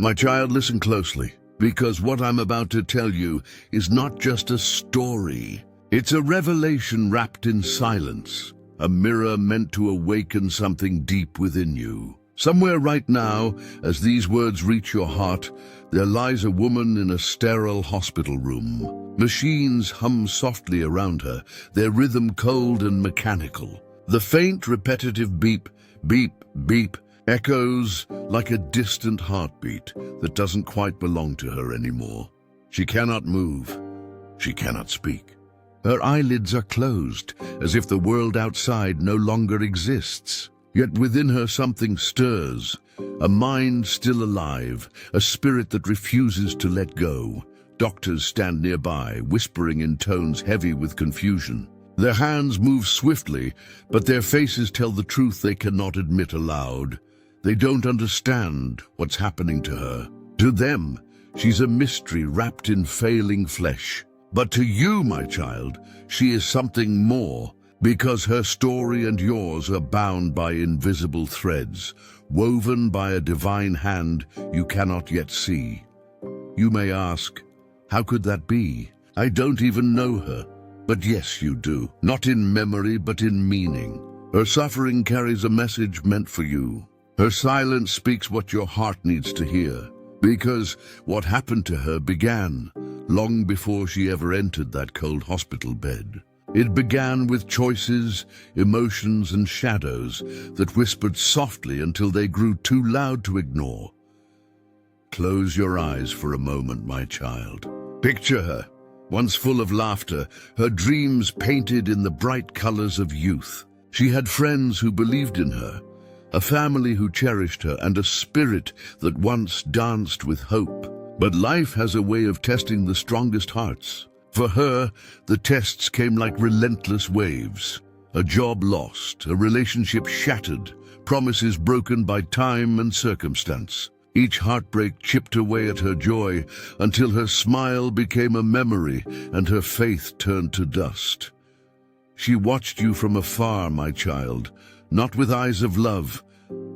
My child, listen closely, because what I'm about to tell you is not just a story. It's a revelation wrapped in silence, a mirror meant to awaken something deep within you. Somewhere right now, as these words reach your heart, there lies a woman in a sterile hospital room. Machines hum softly around her, their rhythm cold and mechanical. The faint, repetitive beep, beep, beep echoes like a distant heartbeat that doesn't quite belong to her anymore. She cannot move. She cannot speak. Her eyelids are closed, as if the world outside no longer exists. Yet within her something stirs, a mind still alive, a spirit that refuses to let go. Doctors stand nearby, whispering in tones heavy with confusion. Their hands move swiftly, but their faces tell the truth they cannot admit aloud. They don't understand what's happening to her. To them, she's a mystery wrapped in failing flesh. But to you, my child, she is something more, because her story and yours are bound by invisible threads, woven by a divine hand you cannot yet see. You may ask, how could that be? I don't even know her. But yes, you do. Not in memory, but in meaning. Her suffering carries a message meant for you. Her silence speaks what your heart needs to hear. Because what happened to her began long before she ever entered that cold hospital bed. It began with choices, emotions, and shadows that whispered softly until they grew too loud to ignore. Close your eyes for a moment, my child. Picture her, once full of laughter, her dreams painted in the bright colors of youth. She had friends who believed in her, a family who cherished her, and a spirit that once danced with hope. But life has a way of testing the strongest hearts. For her, the tests came like relentless waves. A job lost, a relationship shattered, promises broken by time and circumstance. Each heartbreak chipped away at her joy until her smile became a memory and her faith turned to dust. She watched you from afar, my child, not with eyes of love,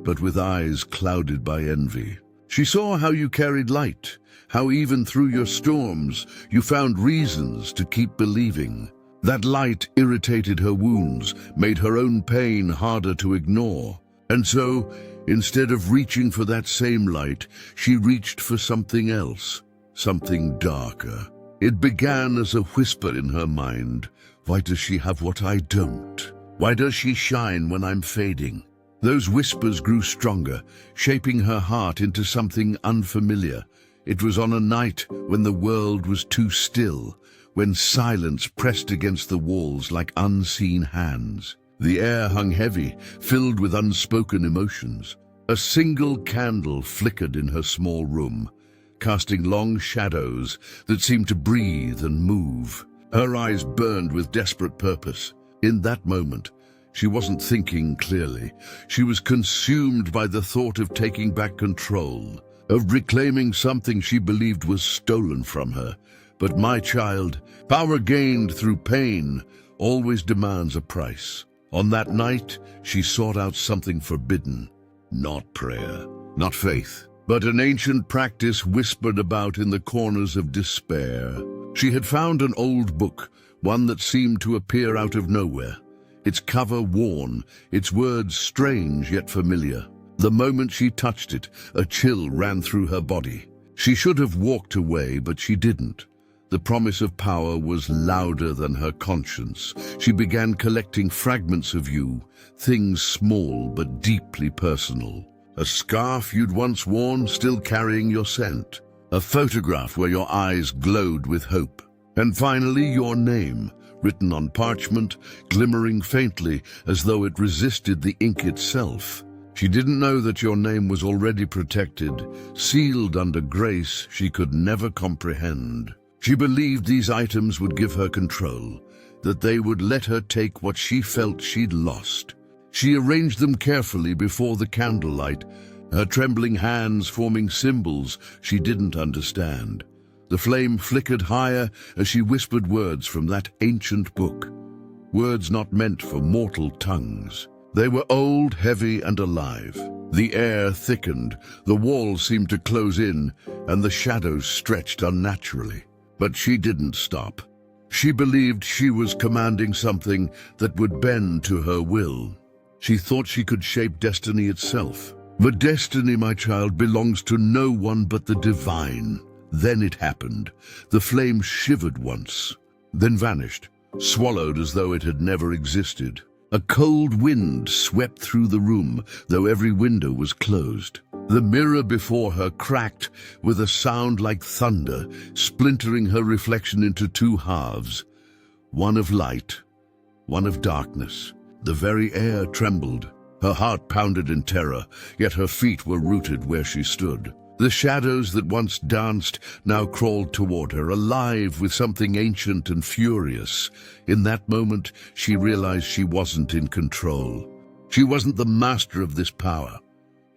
but with eyes clouded by envy. She saw how you carried light, how even through your storms you found reasons to keep believing. That light irritated her wounds, made her own pain harder to ignore. And so, instead of reaching for that same light, she reached for something else, something darker. It began as a whisper in her mind. Why does she have what I don't? Why does she shine when I'm fading? Those whispers grew stronger, shaping her heart into something unfamiliar. It was on a night when the world was too still, when silence pressed against the walls like unseen hands. The air hung heavy, filled with unspoken emotions. A single candle flickered in her small room, casting long shadows that seemed to breathe and move. Her eyes burned with desperate purpose. In that moment, she wasn't thinking clearly. She was consumed by the thought of taking back control, of reclaiming something she believed was stolen from her. But my child, power gained through pain always demands a price. On that night, she sought out something forbidden. Not prayer, not faith, but an ancient practice whispered about in the corners of despair. She had found an old book, one that seemed to appear out of nowhere. Its cover worn, its words strange yet familiar. The moment she touched it, a chill ran through her body. She should have walked away, but she didn't. The promise of power was louder than her conscience. She began collecting fragments of you, things small but deeply personal. A scarf you'd once worn, still carrying your scent. A photograph where your eyes glowed with hope. And finally, your name, written on parchment, glimmering faintly as though it resisted the ink itself. She didn't know that your name was already protected, sealed under grace she could never comprehend. She believed these items would give her control, that they would let her take what she felt she'd lost. She arranged them carefully before the candlelight, her trembling hands forming symbols she didn't understand. The flame flickered higher as she whispered words from that ancient book, words not meant for mortal tongues. They were old, heavy, and alive. The air thickened, the walls seemed to close in, and the shadows stretched unnaturally. But she didn't stop. She believed she was commanding something that would bend to her will. She thought she could shape destiny itself. But destiny, my child, belongs to no one but the divine. Then it happened. The flame shivered once, then vanished, swallowed as though it had never existed. A cold wind swept through the room, though every window was closed. The mirror before her cracked with a sound like thunder, splintering her reflection into two halves, one of light, one of darkness. The very air trembled. Her heart pounded in terror, yet her feet were rooted where she stood. The shadows that once danced now crawled toward her, alive with something ancient and furious. In that moment, she realized she wasn't in control. She wasn't the master of this power.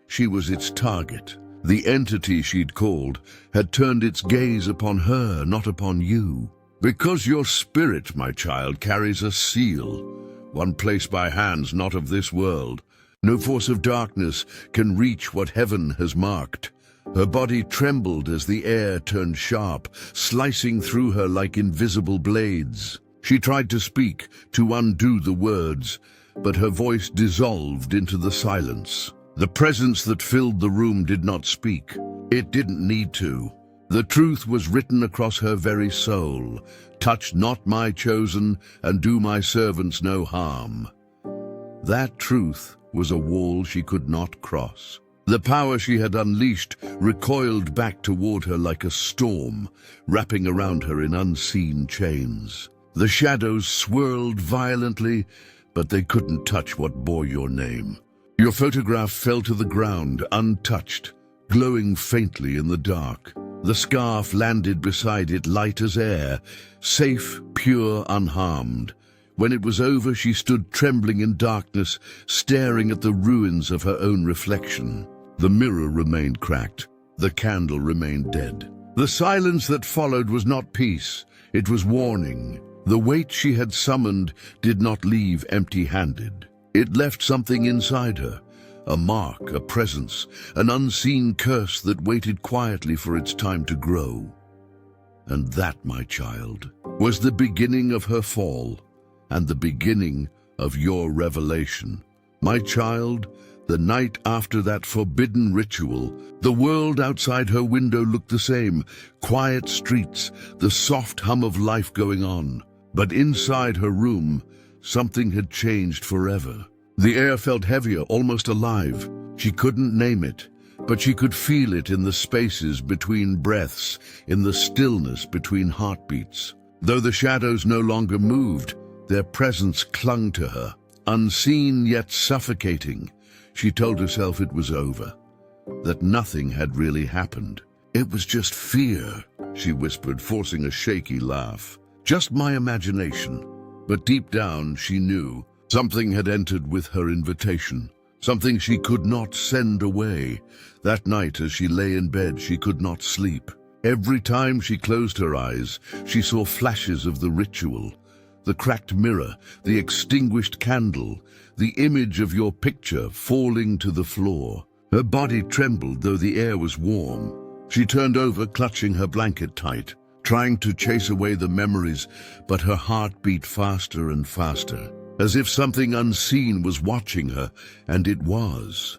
She was its target. The entity she'd called had turned its gaze upon her, not upon you. Because your spirit, my child, carries a seal, one placed by hands not of this world. No force of darkness can reach what heaven has marked. Her body trembled as the air turned sharp, slicing through her like invisible blades. She tried to speak, to undo the words, but her voice dissolved into the silence. The presence that filled the room did not speak. It didn't need to. The truth was written across her very soul. Touch not my chosen, and do my servants no harm. That truth was a wall she could not cross. The power she had unleashed recoiled back toward her like a storm, wrapping around her in unseen chains. The shadows swirled violently, but they couldn't touch what bore your name. Your photograph fell to the ground, untouched, glowing faintly in the dark. The scarf landed beside it, light as air, safe, pure, unharmed. When it was over, she stood trembling in darkness, staring at the ruins of her own reflection. The mirror remained cracked. The candle remained dead. The silence that followed was not peace. It was warning. The weight she had summoned did not leave empty-handed. It left something inside her, a mark, a presence, an unseen curse that waited quietly for its time to grow. And that, my child, was the beginning of her fall, and the beginning of your revelation. My child, the night after that forbidden ritual, the world outside her window looked the same, quiet streets, the soft hum of life going on. But inside her room, something had changed forever. The air felt heavier, almost alive. She couldn't name it, but she could feel it in the spaces between breaths, in the stillness between heartbeats. Though the shadows no longer moved, their presence clung to her, unseen yet suffocating. She told herself it was over, that nothing had really happened. It was just fear, she whispered, forcing a shaky laugh. Just my imagination. But deep down, she knew something had entered with her invitation, something she could not send away. That night, as she lay in bed, she could not sleep. Every time she closed her eyes, she saw flashes of the ritual. The cracked mirror, the extinguished candle, the image of your picture falling to the floor. Her body trembled, though the air was warm. She turned over, clutching her blanket tight, trying to chase away the memories, but her heart beat faster and faster, as if something unseen was watching her, and it was.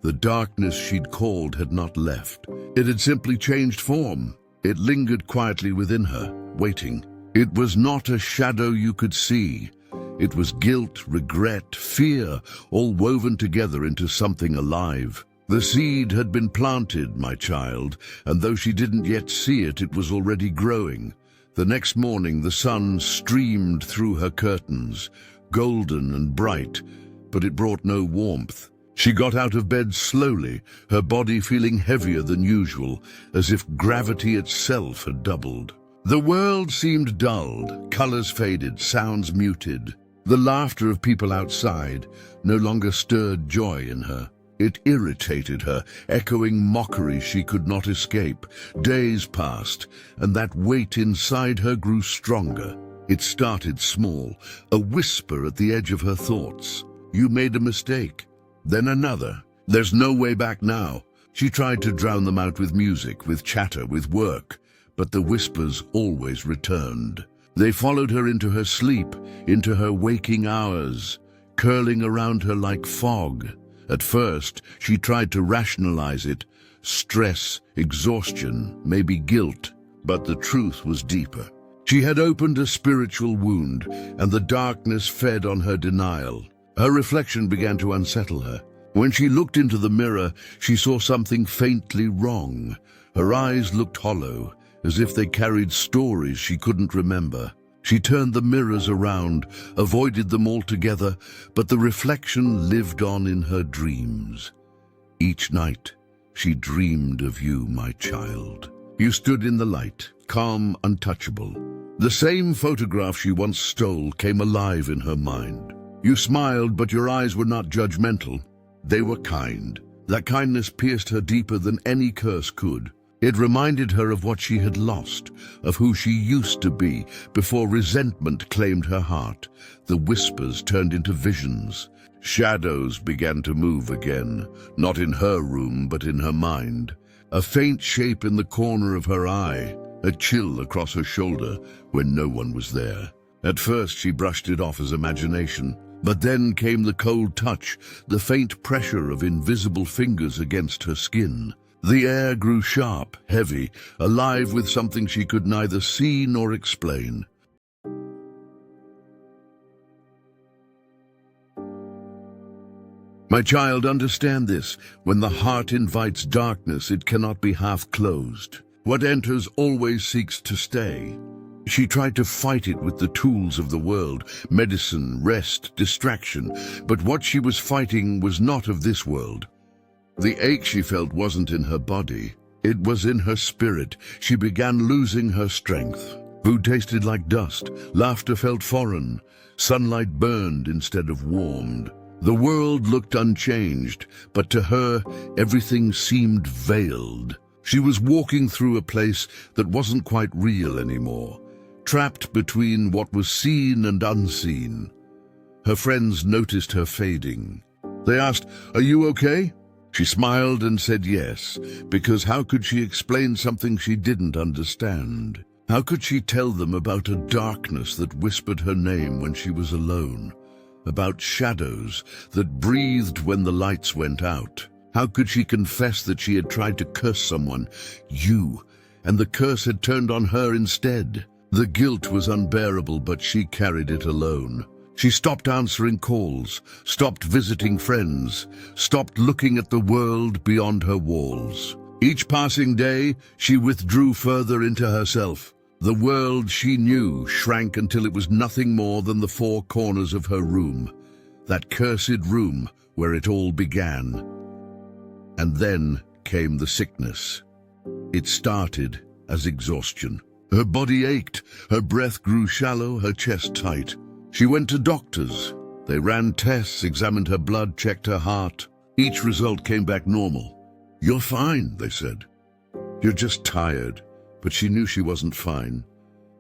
The darkness she'd called had not left. It had simply changed form. It lingered quietly within her, waiting. It was not a shadow you could see. It was guilt, regret, fear, all woven together into something alive. The seed had been planted, my child, and though she didn't yet see it, it was already growing. The next morning, the sun streamed through her curtains, golden and bright, but it brought no warmth. She got out of bed slowly, her body feeling heavier than usual, as if gravity itself had doubled. The world seemed dulled, colors faded, sounds muted. The laughter of people outside no longer stirred joy in her. It irritated her, echoing mockery she could not escape. Days passed, and that weight inside her grew stronger. It started small, a whisper at the edge of her thoughts. You made a mistake. Then another. There's no way back now. She tried to drown them out with music, with chatter, with work, but the whispers always returned. They followed her into her sleep, into her waking hours, curling around her like fog. At first, she tried to rationalize it. Stress, exhaustion, maybe guilt. But the truth was deeper. She had opened a spiritual wound, and the darkness fed on her denial. Her reflection began to unsettle her. When she looked into the mirror, she saw something faintly wrong. Her eyes looked hollow, as if they carried stories she couldn't remember. She turned the mirrors around, avoided them altogether, but the reflection lived on in her dreams. Each night, she dreamed of you, my child. You stood in the light, calm, untouchable. The same photograph she once stole came alive in her mind. You smiled, but your eyes were not judgmental. They were kind. That kindness pierced her deeper than any curse could. It reminded her of what she had lost, of who she used to be, before resentment claimed her heart. The whispers turned into visions. Shadows began to move again, not in her room, but in her mind. A faint shape in the corner of her eye, a chill across her shoulder when no one was there. At first she brushed it off as imagination, but then came the cold touch, the faint pressure of invisible fingers against her skin. The air grew sharp, heavy, alive with something she could neither see nor explain. My child, understand this. When the heart invites darkness, it cannot be half closed. What enters always seeks to stay. She tried to fight it with the tools of the world, medicine, rest, distraction, but what she was fighting was not of this world. The ache she felt wasn't in her body, it was in her spirit. She began losing her strength. Food tasted like dust, laughter felt foreign, sunlight burned instead of warmed. The world looked unchanged, but to her, everything seemed veiled. She was walking through a place that wasn't quite real anymore, trapped between what was seen and unseen. Her friends noticed her fading. They asked, "Are you okay?" She smiled and said yes, because how could she explain something she didn't understand? How could she tell them about a darkness that whispered her name when she was alone? About shadows that breathed when the lights went out? How could she confess that she had tried to curse someone, you, and the curse had turned on her instead? The guilt was unbearable, but she carried it alone. She stopped answering calls, stopped visiting friends, stopped looking at the world beyond her walls. Each passing day, she withdrew further into herself. The world she knew shrank until it was nothing more than the four corners of her room, that cursed room where it all began. And then came the sickness. It started as exhaustion. Her body ached, her breath grew shallow, her chest tight. She went to doctors. They ran tests, examined her blood, checked her heart. Each result came back normal. "You're fine," they said. "You're just tired." But she knew she wasn't fine.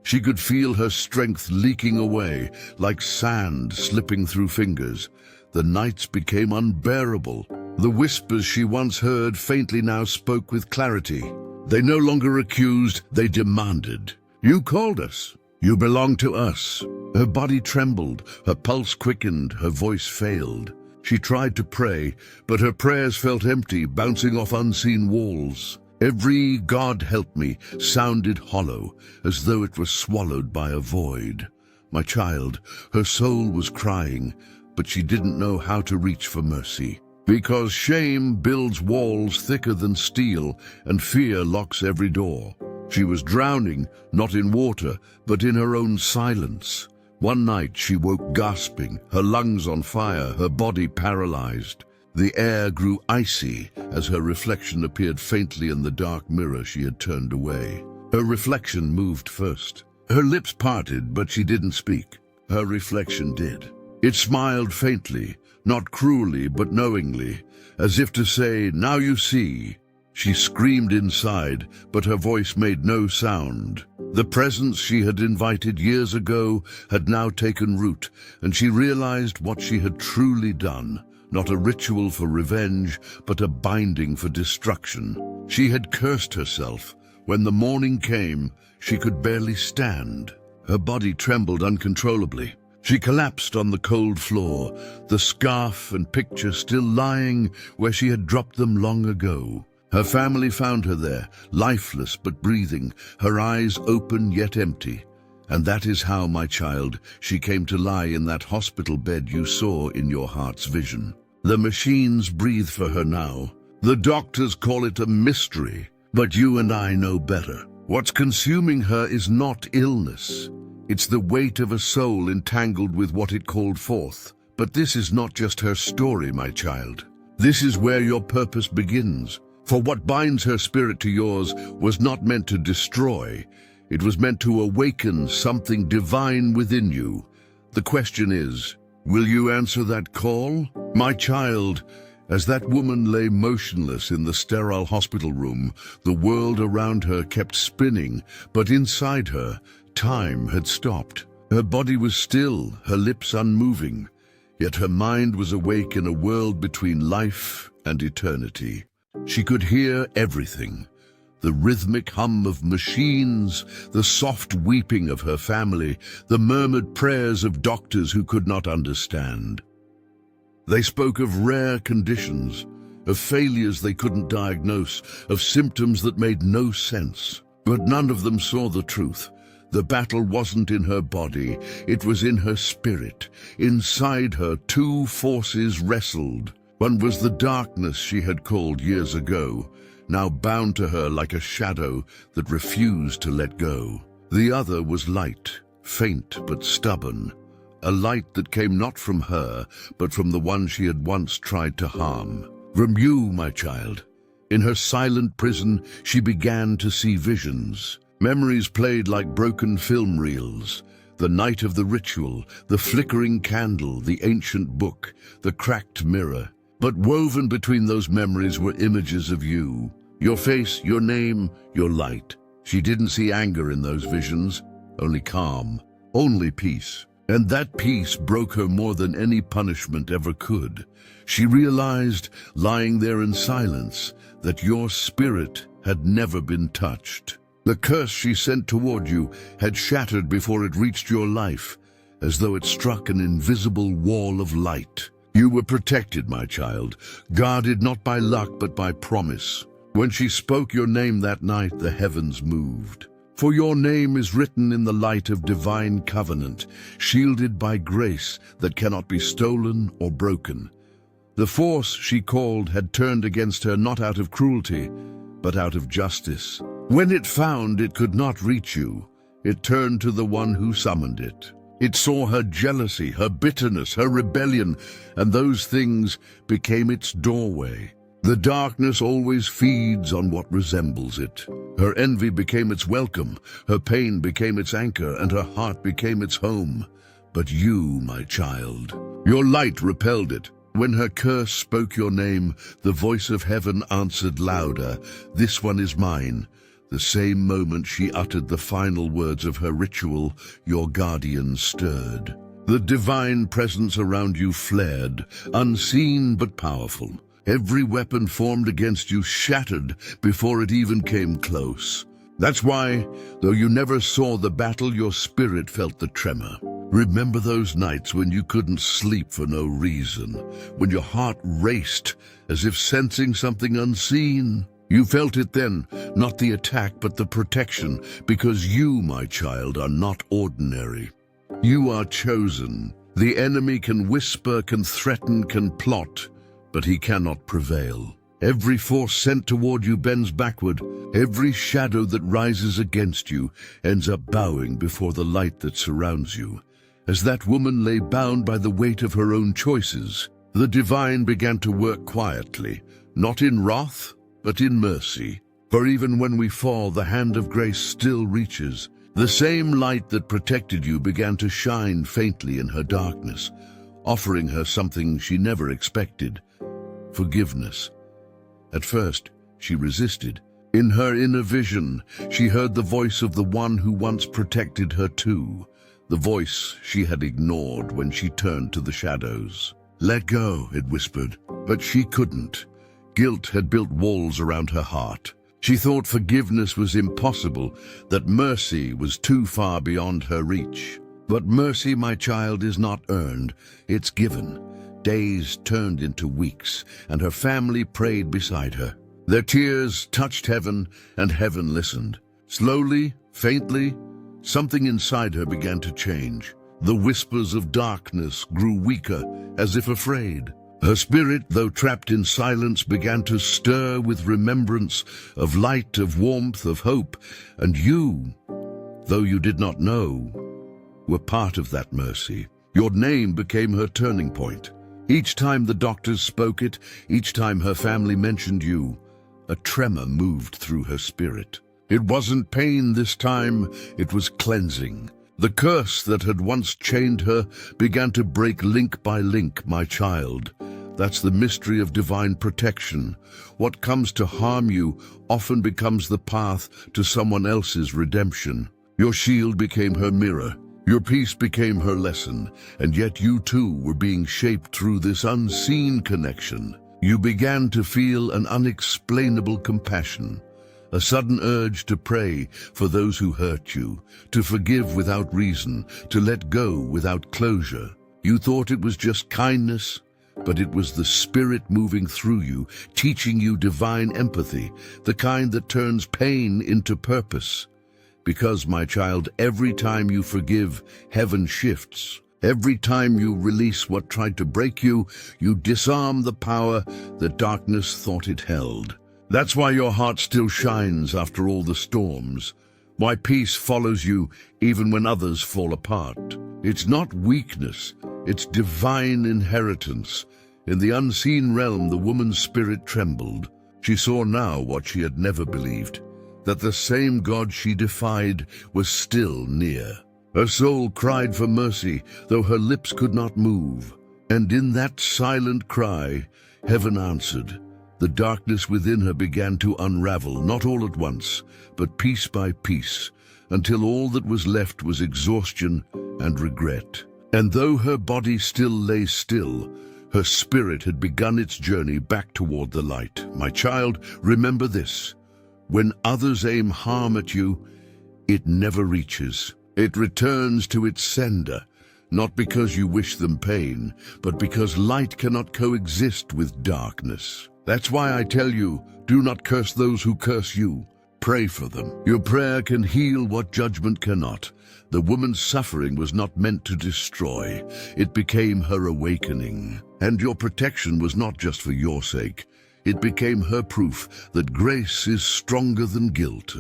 She could feel her strength leaking away, like sand slipping through fingers. The nights became unbearable. The whispers she once heard faintly now spoke with clarity. They no longer accused, they demanded. "You called us. You belong to us." Her body trembled, her pulse quickened, her voice failed. She tried to pray, but her prayers felt empty, bouncing off unseen walls. Every "God help me" sounded hollow, as though it was swallowed by a void. My child, her soul was crying, but she didn't know how to reach for mercy. Because shame builds walls thicker than steel, and fear locks every door. She was drowning, not in water, but in her own silence. One night she woke gasping, her lungs on fire, her body paralyzed. The air grew icy as her reflection appeared faintly in the dark mirror she had turned away. Her reflection moved first. Her lips parted, but she didn't speak. Her reflection did. It smiled faintly, not cruelly, but knowingly, as if to say, "Now you see." She screamed inside, but her voice made no sound. The presence she had invited years ago had now taken root, and she realized what she had truly done. Not a ritual for revenge, but a binding for destruction. She had cursed herself. When the morning came, she could barely stand. Her body trembled uncontrollably. She collapsed on the cold floor, the scarf and picture still lying where she had dropped them long ago. Her family found her there, lifeless but breathing, her eyes open yet empty. And that is how, my child, she came to lie in that hospital bed you saw in your heart's vision. The machines breathe for her now. The doctors call it a mystery, but you and I know better. What's consuming her is not illness. It's the weight of a soul entangled with what it called forth. But this is not just her story, my child. This is where your purpose begins. For what binds her spirit to yours was not meant to destroy. It was meant to awaken something divine within you. The question is, will you answer that call? My child, as that woman lay motionless in the sterile hospital room, the world around her kept spinning, but inside her, time had stopped. Her body was still, her lips unmoving, yet her mind was awake in a world between life and eternity. She could hear everything. The rhythmic hum of machines, the soft weeping of her family, the murmured prayers of doctors who could not understand. They spoke of rare conditions, of failures they couldn't diagnose, of symptoms that made no sense. But none of them saw the truth. The battle wasn't in her body, it was in her spirit. Inside her, two forces wrestled. One was the darkness she had called years ago, now bound to her like a shadow that refused to let go. The other was light, faint but stubborn, a light that came not from her, but from the one she had once tried to harm. From you, my child. In her silent prison, she began to see visions. Memories played like broken film reels. The night of the ritual, the flickering candle, the ancient book, the cracked mirror. But woven between those memories were images of you. Your face, your name, your light. She didn't see anger in those visions, only calm, only peace. And that peace broke her more than any punishment ever could. She realized, lying there in silence, that your spirit had never been touched. The curse she sent toward you had shattered before it reached your life, as though it struck an invisible wall of light. You were protected, my child, guarded not by luck but by promise. When she spoke your name that night, the heavens moved. For your name is written in the light of divine covenant, shielded by grace that cannot be stolen or broken. The force she called had turned against her not out of cruelty, but out of justice. When it found it could not reach you, it turned to the one who summoned it. It saw her jealousy, her bitterness, her rebellion, and those things became its doorway. The darkness always feeds on what resembles it. Her envy became its welcome, her pain became its anchor, and her heart became its home. But you, my child, your light repelled it. When her curse spoke your name, the voice of heaven answered louder, "This one is mine." The same moment she uttered the final words of her ritual, your guardian stirred. The divine presence around you flared, unseen but powerful. Every weapon formed against you shattered before it even came close. That's why, though you never saw the battle, your spirit felt the tremor. Remember those nights when you couldn't sleep for no reason, when your heart raced as if sensing something unseen? You felt it then, not the attack but the protection, because you, my child, are not ordinary. You are chosen. The enemy can whisper, can threaten, can plot, but he cannot prevail. Every force sent toward you bends backward. Every shadow that rises against you ends up bowing before the light that surrounds you. As that woman lay bound by the weight of her own choices, the divine began to work quietly, not in wrath, but in mercy. For even when we fall, the hand of grace still reaches. The same light that protected you began to shine faintly in her darkness, offering her something she never expected: forgiveness. At first, she resisted. In her inner vision, she heard the voice of the one who once protected her too, the voice she had ignored when she turned to the shadows. "Let go," it whispered, but she couldn't. Guilt had built walls around her heart. She thought forgiveness was impossible, that mercy was too far beyond her reach. But mercy, my child, is not earned, it's given. Days turned into weeks, and her family prayed beside her. Their tears touched heaven, and heaven listened. Slowly, faintly, something inside her began to change. The whispers of darkness grew weaker, as if afraid. Her spirit, though trapped in silence, began to stir with remembrance of light, of warmth, of hope. And you, though you did not know, were part of that mercy. Your name became her turning point. Each time the doctors spoke it, each time her family mentioned you, a tremor moved through her spirit. It wasn't pain this time, it was cleansing. The curse that had once chained her began to break link by link, my child. That's the mystery of divine protection. What comes to harm you often becomes the path to someone else's redemption. Your shield became her mirror. Your peace became her lesson, and yet you too were being shaped through this unseen connection. You began to feel an unexplainable compassion, a sudden urge to pray for those who hurt you, to forgive without reason, to let go without closure. You thought it was just kindness, but it was the Spirit moving through you, teaching you divine empathy, the kind that turns pain into purpose. Because, my child, every time you forgive, heaven shifts. Every time you release what tried to break you, you disarm the power that darkness thought it held. That's why your heart still shines after all the storms, why peace follows you even when others fall apart. It's not weakness, it's divine inheritance. In the unseen realm, the woman's spirit trembled. She saw now what she had never believed, that the same God she defied was still near. Her soul cried for mercy, though her lips could not move. And in that silent cry, heaven answered. The darkness within her began to unravel, not all at once, but piece by piece, until all that was left was exhaustion and regret. And though her body still lay still, her spirit had begun its journey back toward the light. My child, remember this. When others aim harm at you, it never reaches. It returns to its sender, not because you wish them pain, but because light cannot coexist with darkness. That's why I tell you, do not curse those who curse you. Pray for them. Your prayer can heal what judgment cannot. The woman's suffering was not meant to destroy. It became her awakening. And your protection was not just for your sake. It became her proof that grace is stronger than guilt.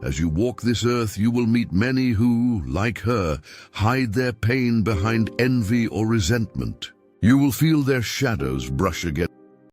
As you walk this earth, you will meet many who, like her, hide their pain behind envy or resentment. You will feel their shadows brush against